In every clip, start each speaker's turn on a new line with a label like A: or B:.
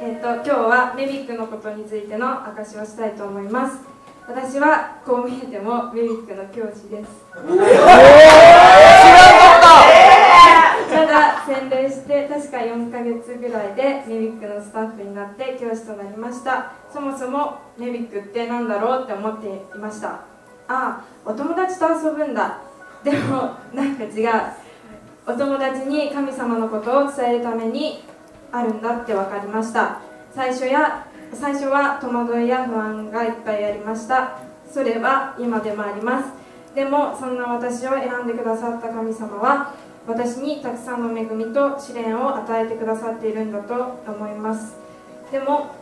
A: 今日はメビックのことについての証しをしたいと思います。私はこう見えてもメビックの教師です。ただ洗礼して確か4ヶ月ぐらいでメビックのスタッフになって教師となりました。そもそもメビックって何だろうって思っていました。ああ、お友達と遊ぶんだ。でもなんか違う。お友達に神様のことを伝えるためにあるんだって分かりました。最初は戸惑いや不安がいっぱいありました。それは今でもあります。でもそんな私を選んでくださった神様は私にたくさんの恵みと試練を与えてくださっているんだと思います。でも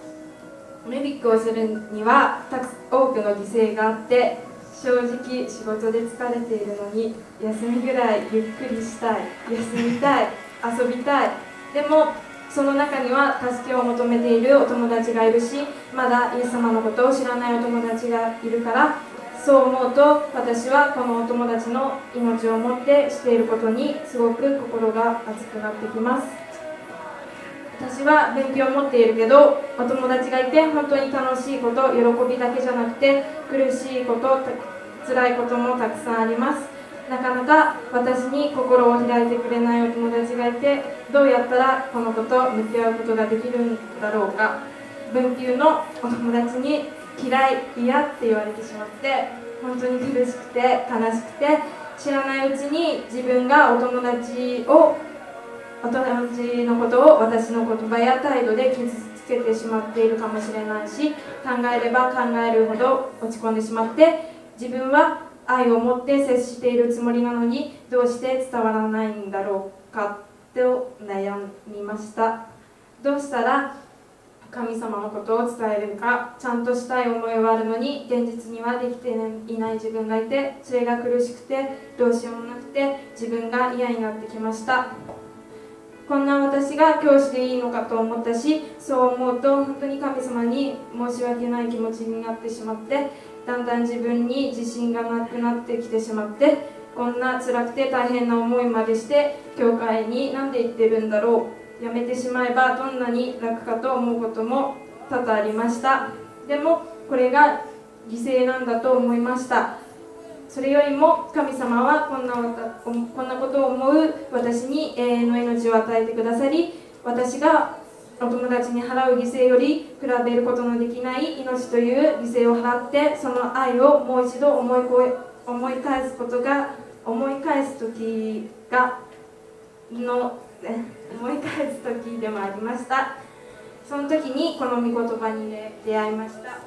A: メビックをするには多くの犠牲があって、正直仕事で疲れているのに休みぐらいゆっくりしたい、休みたい、遊びたい。でもその中には助けを求めているお友達がいるし、まだイエス様のことを知らないお友達がいるから、そう思うと私はこのお友達の命をもってしていることにすごく心が熱くなってきます。私は勉強を持っているけど、お友達がいて本当に楽しいこと、喜びだけじゃなくて苦しいこと、辛いこともたくさんあります。なかなか私に心を開いてくれないお友達がいて、どうやったらこの子と向き合うことができるんだろうか。文級のお友達に嫌い、嫌って言われてしまって、本当に苦しくて悲しくて、知らないうちに自分がお友達のことを私の言葉や態度で傷つけてしまっているかもしれないし、考えれば考えるほど落ち込んでしまって、自分は愛を持って接しているつもりなのにどうして伝わらないんだろうかと悩みました。どうしたら神様のことを伝えるか、ちゃんとしたい思いはあるのに現実にはできていない自分がいて、それが苦しくてどうしようもなくて自分が嫌になってきました。こんな私が教師でいいのかと思ったし、そう思うと本当に神様に申し訳ない気持ちになってしまって、だんだん自分に自信がなくなってきてしまって、こんな辛くて大変な思いまでして教会になんで行ってるんだろう、やめてしまえばどんなに楽かと思うことも多々ありました。でもこれが犠牲なんだと思いました。それよりも神様はこんなことを思う私に永遠の命を与えてくださり、私がお友達に払う犠牲より比べることのできない命という犠牲を払って、その愛をもう一度思い返す時でもありました。その時にこの御言葉に出会いました。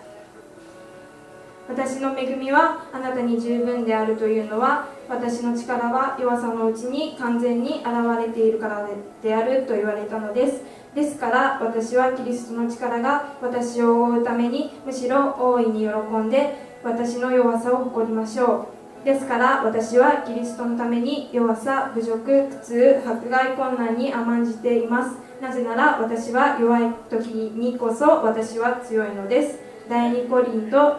A: 私の恵みはあなたに十分であるというのは、私の力は弱さのうちに完全に現れているからであると言われたのです。ですから私はキリストの力が私を覆うためにむしろ大いに喜んで私の弱さを誇りましょう。ですから私はキリストのために弱さ、侮辱、苦痛、迫害、困難に甘んじています。なぜなら私は弱い時にこそ私は強いのです。第2コリント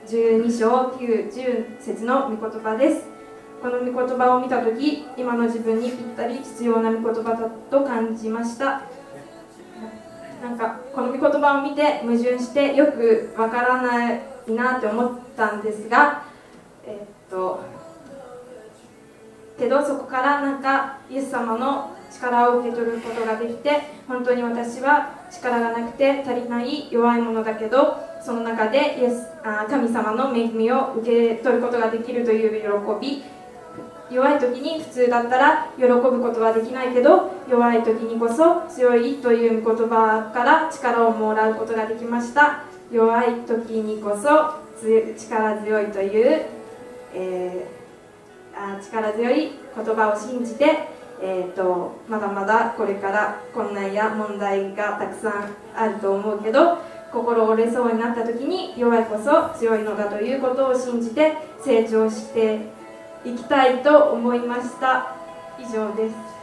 A: 12章9、10節の御言葉です。この御言葉を見たとき、今の自分にぴったり必要な御言葉だと感じました。なんかこの御言葉を見て矛盾してよくわからないなって思ったんですが、けどそこからなんかイエス様の力を受け取ることができて、本当に私は力がなくて足りない弱いものだけど、その中で神様の恵みを受け取ることができるという喜び、弱い時に普通だったら喜ぶことはできないけど、弱い時にこそ強いという言葉から力をもらうことができました。弱い時にこそ力強いという、力強い言葉を信じて、まだまだこれから困難や問題がたくさんあると思うけど、心折れそうになった時に弱いこそ強いのだということを信じて成長していきたいと思いました。以上です。